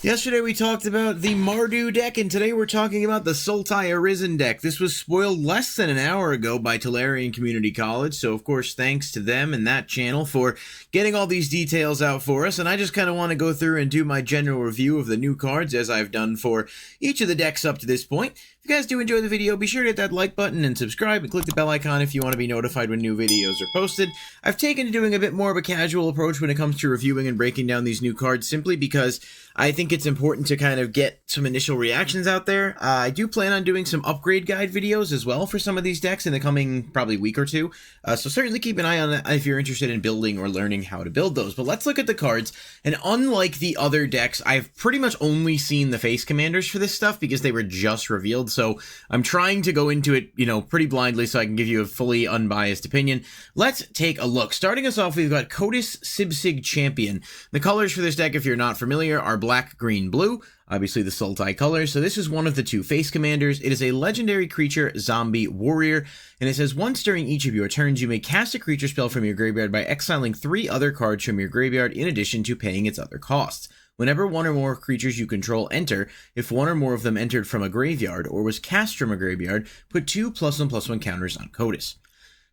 Yesterday we talked about the Mardu deck, and today we're talking about the Sultai Arisen deck. This was spoiled less than an hour ago by Talarian Community College, so of course thanks to them and that channel for getting all these details out for us, and I just kind of want to go through and do my general review of the new cards as I've done for each of the decks up to this point. If you guys do enjoy the video, be sure to hit that like button and subscribe and click the bell icon if you want to be notified when new videos are posted. I've taken to doing a bit more of a casual approach when it comes to reviewing and breaking down these new cards simply because I think it's important to kind of get some initial reactions out there. I do plan on doing some upgrade guide videos as well for some of these decks in the coming probably week or two. So certainly keep an eye on that if you're interested in building or learning how to build those. But let's look at the cards. And unlike the other decks, I've pretty much only seen the face commanders for this stuff because they were just revealed. So I'm trying to go into it, pretty blindly so I can give you a fully unbiased opinion. Let's take a look. Starting us off, we've got Cotus Sibsig Champion. The colors for this deck, if you're not familiar, are black, green, blue. Obviously the Sultai colors. So this is one of the two face commanders. It is a legendary creature, zombie, warrior, and it says once during each of your turns, you may cast a creature spell from your graveyard by exiling 3 other cards from your graveyard in addition to paying its other costs. Whenever one or more creatures you control enter, if one or more of them entered from a graveyard or was cast from a graveyard, put 2 +1/+1 counters on Cotus.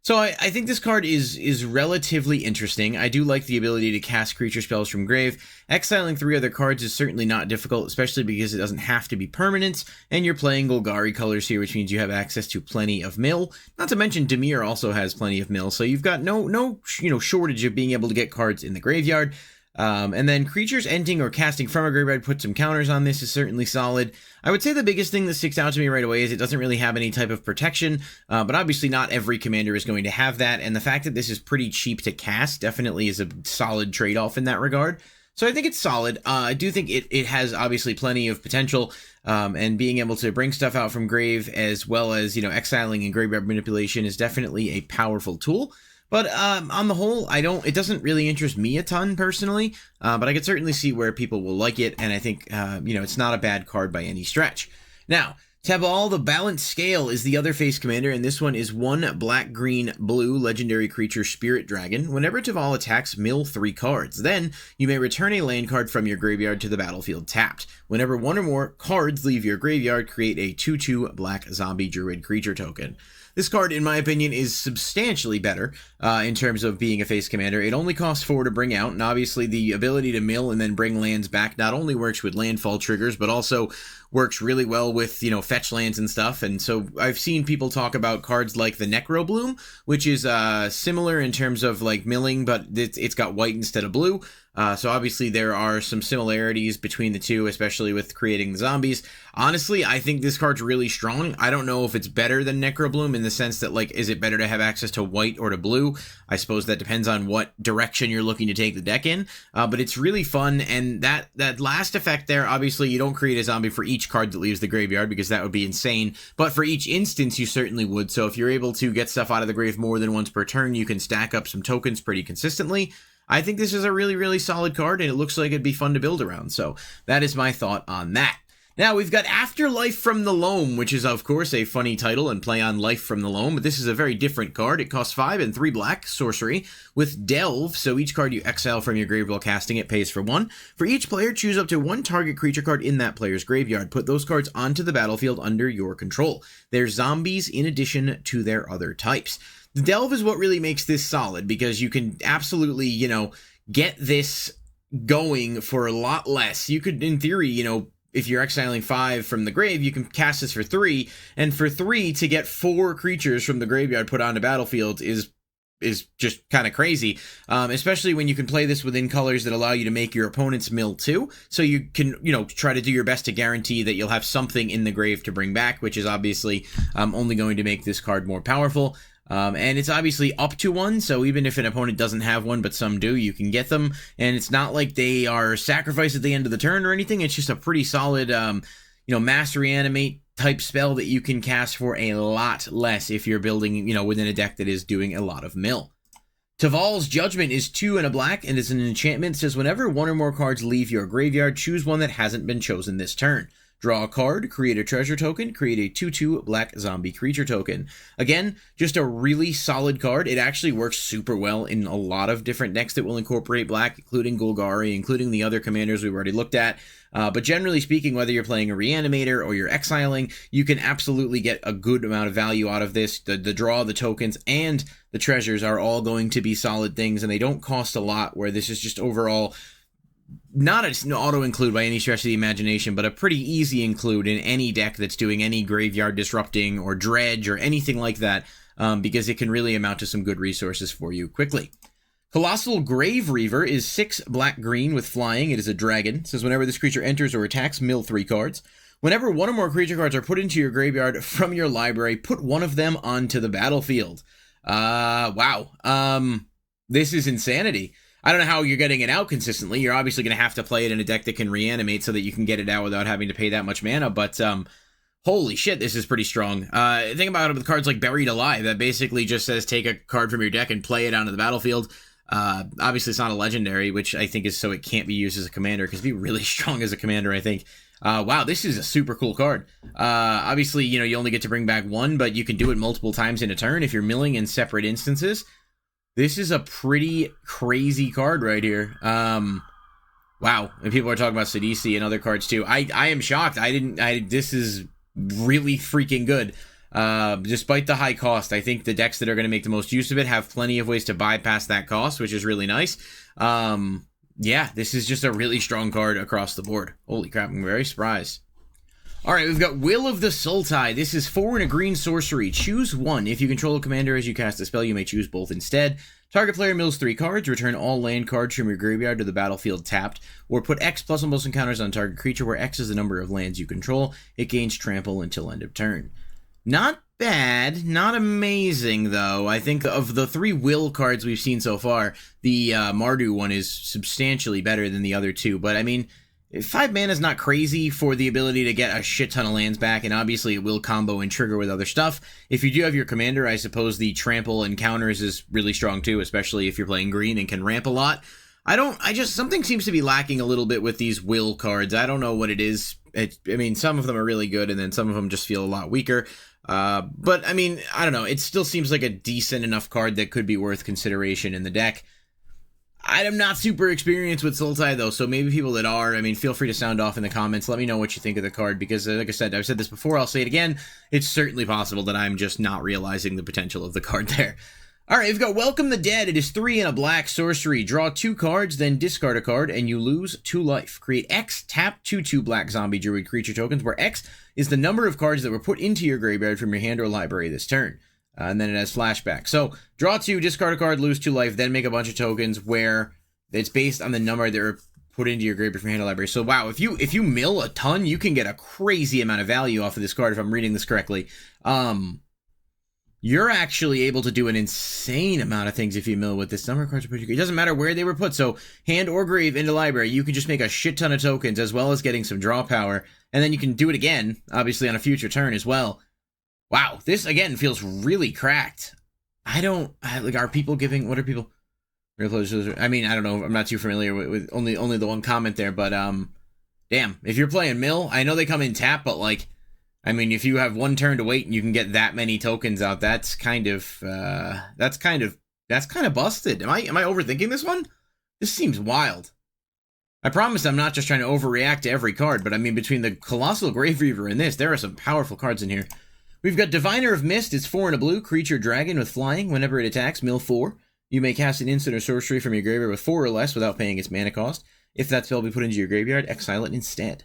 So I think this card is relatively interesting. I do like the ability to cast creature spells from grave. Exiling 3 other cards is certainly not difficult, especially because it doesn't have to be permanents, and you're playing Golgari colors here, which means you have access to plenty of mill. Not to mention Dimir also has plenty of mill, so you've got no shortage of being able to get cards in the graveyard. And then creatures ending or casting from a graveyard, put some counters on this is certainly solid. I would say the biggest thing that sticks out to me right away is it doesn't really have any type of protection, but obviously not every commander is going to have that, and the fact that this is pretty cheap to cast definitely is a solid trade-off in that regard. So I think it's solid. I do think it has obviously plenty of potential, and being able to bring stuff out from grave as well as, exiling and graveyard manipulation is definitely a powerful tool. But on the whole, it doesn't really interest me a ton personally, but I could certainly see where people will like it, and I think, it's not a bad card by any stretch. Now, Taval, the Balanced Scale, is the other face commander, and this one is 1 black, green, blue legendary creature Spirit Dragon. Whenever Taval attacks, mill 3 cards. Then, you may return a land card from your graveyard to the battlefield tapped. Whenever one or more cards leave your graveyard, create a 2/2 black zombie druid creature token. This card, in my opinion, is substantially better in terms of being a face commander. It only costs 4 to bring out, and obviously the ability to mill and then bring lands back not only works with landfall triggers, but also works really well with, fetch lands and stuff. And so I've seen people talk about cards like the Necrobloom, which is similar in terms of like milling, but it's got white instead of blue. So obviously there are some similarities between the two, especially with creating the zombies. Honestly, I think this card's really strong. I don't know if it's better than Necrobloom in the sense that, is it better to have access to white or to blue? I suppose that depends on what direction you're looking to take the deck in. But it's really fun, and that last effect there, obviously you don't create a zombie for each card that leaves the graveyard because that would be insane. But for each instance, you certainly would. So if you're able to get stuff out of the grave more than once per turn, you can stack up some tokens pretty consistently. I think this is a really, really solid card, and it looks like it'd be fun to build around. So that is my thought on that. Now, we've got Afterlife from the Loam, which is, of course, a funny title and play on Life from the Loam, but this is a very different card. It costs 5 and 3 black, sorcery, with Delve, so each card you exile from your grave while casting it pays for 1. For each player, choose up to 1 target creature card in that player's graveyard. Put those cards onto the battlefield under your control. They're zombies in addition to their other types. The Delve is what really makes this solid, because you can absolutely, get this going for a lot less. You could, in theory, if you're exiling 5 from the grave, you can cast this for 3, and for 3 to get 4 creatures from the graveyard put onto battlefield is just kind of crazy, especially when you can play this within colors that allow you to make your opponent's mill too, so you can, try to do your best to guarantee that you'll have something in the grave to bring back, which is obviously only going to make this card more powerful. And it's obviously up to 1, so even if an opponent doesn't have one, but some do, you can get them, and it's not like they are sacrificed at the end of the turn or anything. It's just a pretty solid, mass reanimate type spell that you can cast for a lot less if you're building, within a deck that is doing a lot of mill. Taval's Judgment is 2 and a black, and is an enchantment. It says whenever 1 or more cards leave your graveyard, choose one that hasn't been chosen this turn. Draw a card, create a treasure token, create a 2/2 black zombie creature token. Again, just a really solid card. It actually works super well in a lot of different decks that will incorporate black, including Golgari, including the other commanders we've already looked at. But generally speaking, whether you're playing a Reanimator or you're exiling, you can absolutely get a good amount of value out of this. The draw, the tokens, and the treasures are all going to be solid things, and they don't cost a lot, where this is just overall not an auto-include by any stretch of the imagination, but a pretty easy include in any deck that's doing any graveyard disrupting or dredge or anything like that, because it can really amount to some good resources for you quickly. Colossal Grave Reaver is 6 black-green with flying. It is a dragon. It says whenever this creature enters or attacks, mill 3 cards. Whenever one or more creature cards are put into your graveyard from your library, put one of them onto the battlefield. Wow. This is insanity. I don't know how you're getting it out consistently. You're obviously going to have to play it in a deck that can reanimate so that you can get it out without having to pay that much mana, but holy shit, this is pretty strong. Think about it with cards like Buried Alive, that basically just says take a card from your deck and play it onto the battlefield. Obviously it's not a legendary, which I think is so it can't be used as a commander, because it'd be really strong as a commander, I think. Wow, this is a super cool card. Obviously, you know, you only get to bring back one, but you can do it multiple times in a turn if you're milling in separate instances. This is a pretty crazy card right here. Wow. And people are talking about Sidisi and other cards too. I am shocked. This is really freaking good. Despite the high cost, I think the decks that are going to make the most use of it have plenty of ways to bypass that cost, which is really nice. Yeah, this is just a really strong card across the board. Holy crap, I'm very surprised. Alright, we've got Will of the Sultai. This is 4 and a green sorcery. Choose one. If you control a commander as you cast a spell, you may choose both instead. Target player mills 3 cards. Return all land cards from your graveyard to the battlefield tapped. Or put X plus on most encounters on target creature, where X is the number of lands you control. It gains trample until end of turn. Not bad. Not amazing, though. I think of the 3 Will cards we've seen so far, the Mardu one is substantially better than the other 2. But, I mean, 5 mana is not crazy for the ability to get a shit ton of lands back, and obviously it will combo and trigger with other stuff. If you do have your commander, I suppose the trample and counters is really strong too, especially if you're playing green and can ramp a lot. Something seems to be lacking a little bit with these Will cards. I don't know what it is. I mean, some of them are really good, and then some of them just feel a lot weaker. But, I mean, I don't know. It still seems like a decent enough card that could be worth consideration in the deck. I'm not super experienced with Sultai, though, so maybe people that are, I mean, feel free to sound off in the comments. Let me know what you think of the card, because, like I said, I've said this before, I'll say it again. It's certainly possible that I'm just not realizing the potential of the card there. Alright, we've got Welcome the Dead. It is 3 and a black sorcery. Draw 2 cards, then discard a card, and you lose 2 life. Create X, tap 2/2 black zombie druid creature tokens, where X is the number of cards that were put into your graveyard from your hand or library this turn. And then it has flashback. So, draw 2, discard a card, lose 2 life, then make a bunch of tokens where it's based on the number that are put into your graveyard from your hand or library. So, wow, if you mill a ton, you can get a crazy amount of value off of this card, if I'm reading this correctly. You're actually able to do an insane amount of things if you mill with this number of cards. It doesn't matter where they were put. So, hand or grave into library, you can just make a shit ton of tokens, as well as getting some draw power. And then you can do it again, obviously, on a future turn as well. Wow, this, again, feels really cracked. Are people giving, what are people? I mean, I don't know, I'm not too familiar with only the one comment there, but, damn, if you're playing mill, I know they come in tap, but, like, I mean, if you have one turn to wait and you can get that many tokens out, that's kind of busted. Am I overthinking this one? This seems wild. I promise I'm not just trying to overreact to every card, but I mean, between the Colossal Grave Reaver and this, there are some powerful cards in here. We've got Diviner of Mist. It's 4 and a blue, creature dragon with flying. Whenever it attacks, mill 4. You may cast an instant or sorcery from your graveyard with 4 or less without paying its mana cost. If that spell be put into your graveyard, exile it instead.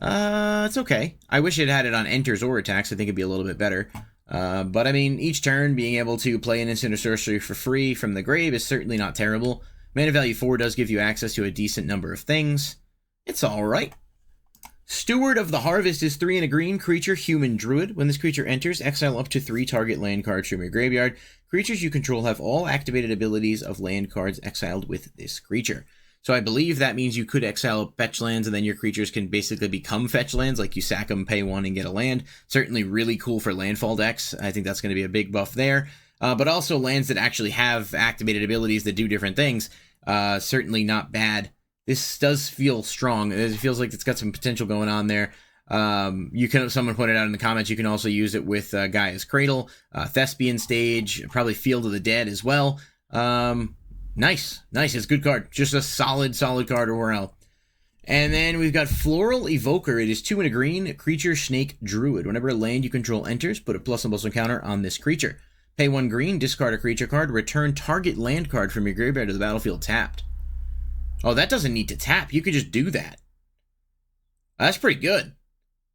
It's okay. I wish it had it on enters or attacks. I think it'd be a little bit better. But I mean, each turn, being able to play an instant or sorcery for free from the grave is certainly not terrible. Mana value 4 does give you access to a decent number of things. It's alright. Steward of the Harvest is 3 and a green, creature, human druid. When this creature enters, exile up to 3 target land cards from your graveyard. Creatures you control have all activated abilities of land cards exiled with this creature. So I believe that means you could exile fetch lands, and then your creatures can basically become fetch lands, like you sack them, pay 1, and get a land. Certainly really cool for landfall decks. I think that's going to be a big buff there. But also lands that actually have activated abilities that do different things. Certainly not bad. This does feel strong. It feels like it's got some potential going on there. Someone pointed out in the comments, you can also use it with Gaia's Cradle, Thespian Stage, probably Field of the Dead as well. Nice. It's a good card. Just a solid card overall. And then we've got Floral Evoker. It is 2 and a green, creature, snake, druid. Whenever a land you control enters, put a +1/+1 counter on this creature. Pay 1 green, discard a creature card, return target land card from your graveyard to the battlefield tapped. Oh, that doesn't need to tap. You could just do that. That's pretty good.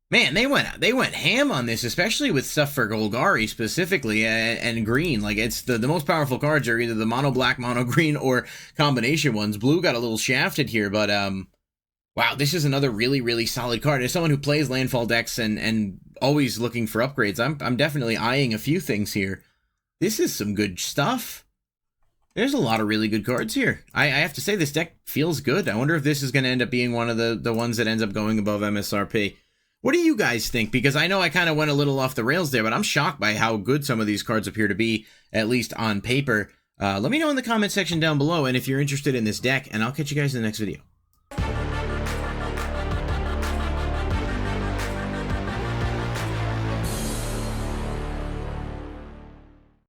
Man, they went ham on this, especially with stuff for Golgari specifically and green. Like, it's the most powerful cards are either the mono black, mono green, or combination ones. Blue got a little shafted here, but wow, this is another really solid card. As someone who plays landfall decks and always looking for upgrades, I'm definitely eyeing a few things here. This is some good stuff. There's a lot of really good cards here. I have to say, this deck feels good. I wonder if this is going to end up being one of the ones that ends up going above MSRP. What do you guys think? Because I know I kind of went a little off the rails there, but I'm shocked by how good some of these cards appear to be, at least on paper. Let me know in the comment section down below, and if you're interested in this deck, and I'll catch you guys in the next video.